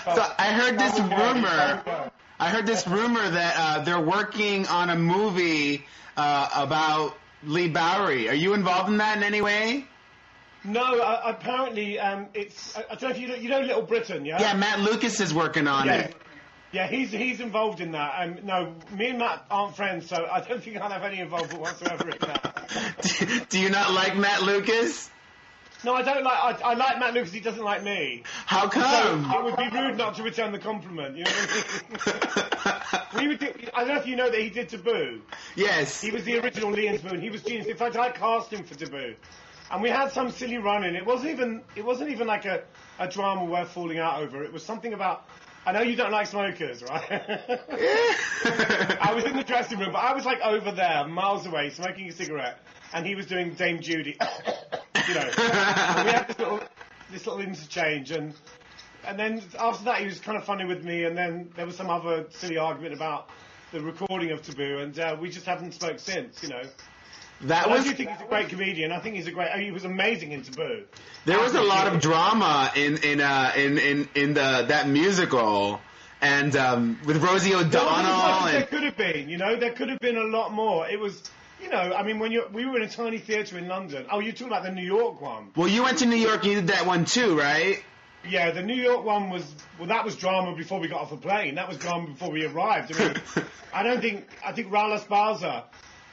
So I heard this rumor. I heard this rumor that they're working on a movie about Lee Bowery. Are you involved in that in any way? No, apparently it's. I don't know if you know Little Britain, yeah. Yeah, Matt Lucas is working on it. Yeah, he's involved in that. No, me and Matt aren't friends, so I don't think I'll have any involvement whatsoever in that. Do you not like Matt Lucas? No, I don't like. I like Matt Lucas. He doesn't like me. How come? So it would be rude not to return the compliment. You know what I mean? I don't know if you know that he did Taboo. Yes. He was the original Lee and Taboo. He was genius. In fact, I cast him for Taboo, and we had some silly run-in. It wasn't even like a drama worth falling out over. It was something about. I know you don't like smokers, right? I was in the dressing room, but I was like over there, miles away, smoking a cigarette, and he was doing Dame Judy. You know, and we had this little interchange, and then after that he was kind of funny with me, and then there was some other silly argument about the recording of Taboo, and we just haven't spoke since, you know. I do think he's a great comedian. I think he was amazing in Taboo. There was a lot of drama in that musical, and with Rosie O'Donnell. There could have been, you know, there could have been a lot more. It was. You know, I mean, we were in a tiny theatre in London. Oh, you're talking about the New York one. Well, you went to New York and you did that one too, right? Yeah, the New York one that was drama before we got off the plane. That was drama before we arrived. I mean, I think Raul Esparza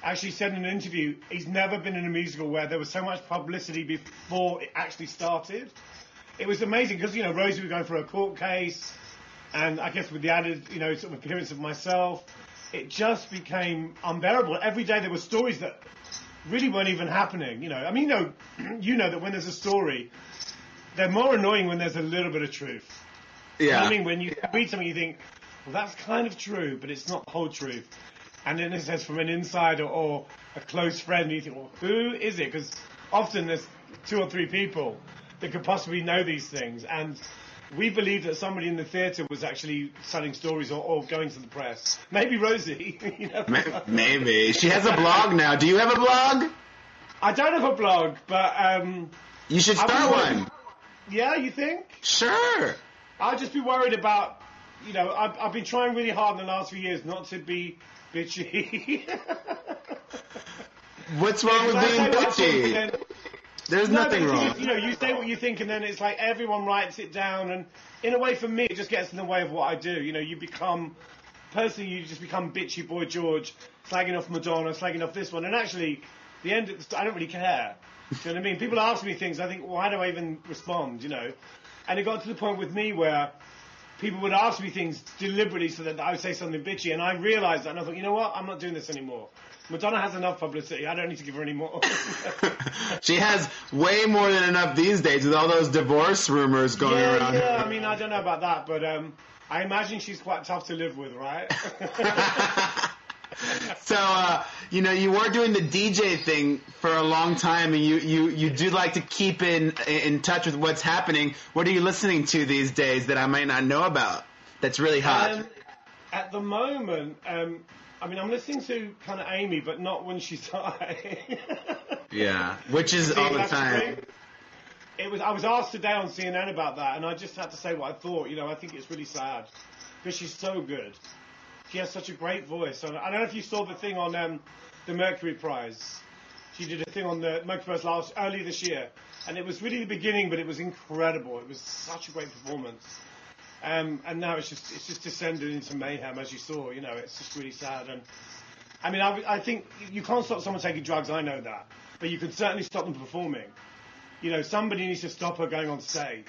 actually said in an interview he's never been in a musical where there was so much publicity before it actually started. It was amazing because, you know, Rosie was going for a court case, and I guess with the added, you know, sort of appearance of myself, it just became unbearable. Every day there were stories that really weren't even happening. You know, I mean, you know that when there's a story, they're more annoying when there's a little bit of truth. Yeah. You know what I mean, when you read something, you think, well, that's kind of true, but it's not the whole truth. And then it says from an insider or a close friend, and you think, well, who is it? Because often there's 2 or 3 people that could possibly know these things, and we believe that somebody in the theatre was actually selling stories or going to the press. Maybe Rosie. You know? Maybe. She has a blog now. Do you have a blog? I don't have a blog, but... you should start one. Yeah, you think? Sure. I'll just be worried about... You know, I've been trying really hard in the last few years not to be bitchy. What's wrong with being bitchy? There's nothing wrong. You know, you say what you think, and then it's like everyone writes it down, and in a way, for me, it just gets in the way of what I do. You know, you just become bitchy boy George, slagging off Madonna, slagging off this one, and actually, I don't really care. Do you know what I mean? People ask me things, I think, why do I even respond? You know, and it got to the point with me where people would ask me things deliberately so that I would say something bitchy, and I realised that, and I thought, you know what, I'm not doing this anymore. Madonna has enough publicity. I don't need to give her any more. She has way more than enough these days with all those divorce rumors going around. Yeah, I mean, I don't know about that, but I imagine she's quite tough to live with, right? So, you know, you were doing the DJ thing for a long time, and you do like to keep in touch with what's happening. What are you listening to these days that I might not know about that's really hot? At the moment... I mean, I'm listening to kind of Amy, but not when she's dying. Yeah, which is all the time. I was asked today on CNN about that, and I just had to say what I thought. You know, I think it's really sad because she's so good. She has such a great voice. And I don't know if you saw the thing on the Mercury Prize. She did a thing on the Mercury Prize early this year, and it was really the beginning, but it was incredible. It was such a great performance. And now it's just descended into mayhem, as you saw. You know, it's just really sad. And I mean, I think you can't stop someone taking drugs. I know that, but you can certainly stop them performing. You know, somebody needs to stop her going on stage.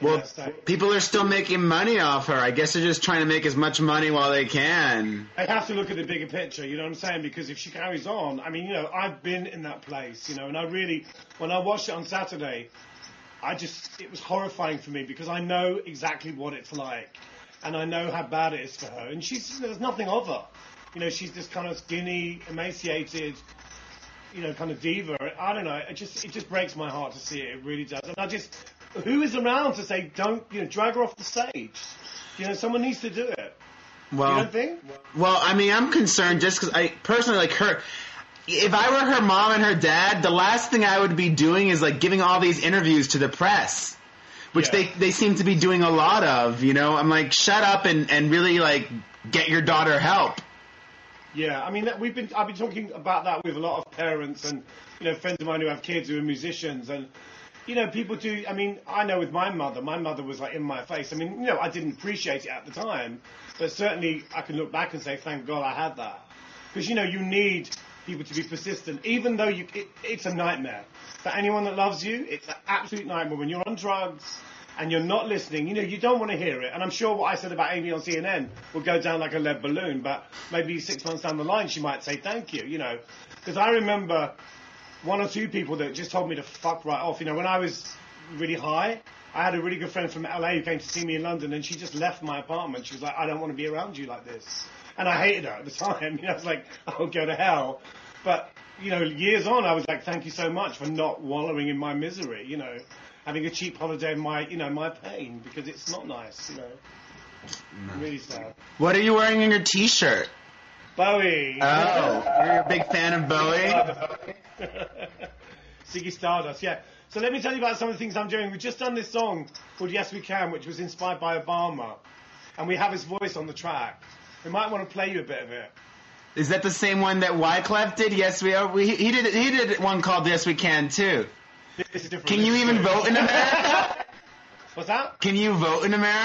Well, people are still making money off her. I guess they're just trying to make as much money while they can. They have to look at the bigger picture. You know what I'm saying? Because if she carries on, I mean, you know, I've been in that place. You know, and when I watched it on Saturday. It was horrifying for me because I know exactly what it's like, and I know how bad it is for her. And there's nothing of her. You know, she's this kind of skinny, emaciated, you know, kind of diva. I don't know. It just breaks my heart to see it. It really does. And who is around to say, don't, you know, drag her off the stage? You know, someone needs to do it. Well, you don't think? Well, I mean, I'm concerned just because I personally like her. If I were her mom and her dad, the last thing I would be doing is like giving all these interviews to the press. which Yeah. they seem to be doing a lot of, you know. I'm like, shut up and really, like, get your daughter help. Yeah, I mean, I've been talking about that with a lot of parents and, you know, friends of mine who have kids who are musicians, and, you know, people do. I mean, I know with my mother was like in my face. I mean, you know, I didn't appreciate it at the time, but certainly I can look back and say, thank God I had that, because, you know, you need people to be persistent, even though it's a nightmare for anyone that loves you. It's an absolute nightmare when you're on drugs and you're not listening. You know, you don't want to hear it. And I'm sure what I said about Amy on CNN will go down like a lead balloon, but maybe 6 months down the line, she might say thank you, you know. Because I remember one or two people that just told me to fuck right off. You know, when I was really high, I had a really good friend from LA who came to see me in London, and she just left my apartment. She was like, I don't want to be around you like this. And I hated her at the time. You know, I was like, I'll go to hell. But, you know, years on, I was like, thank you so much for not wallowing in my misery, you know. Having a cheap holiday in my, you know, my pain, because it's not nice, you know. Really sad. What are you wearing in your T-shirt? Bowie. Oh, you're a big fan of Bowie? Ziggy Stardust, yeah. So let me tell you about some of the things I'm doing. We've just done this song called Yes We Can, which was inspired by Obama. And we have his voice on the track. We might want to play you a bit of it. Is that the same one that Wyclef did? Yes, we are. He did one called Yes We Can, too. This is different. Can you even vote in America? What's that? Can you vote in America?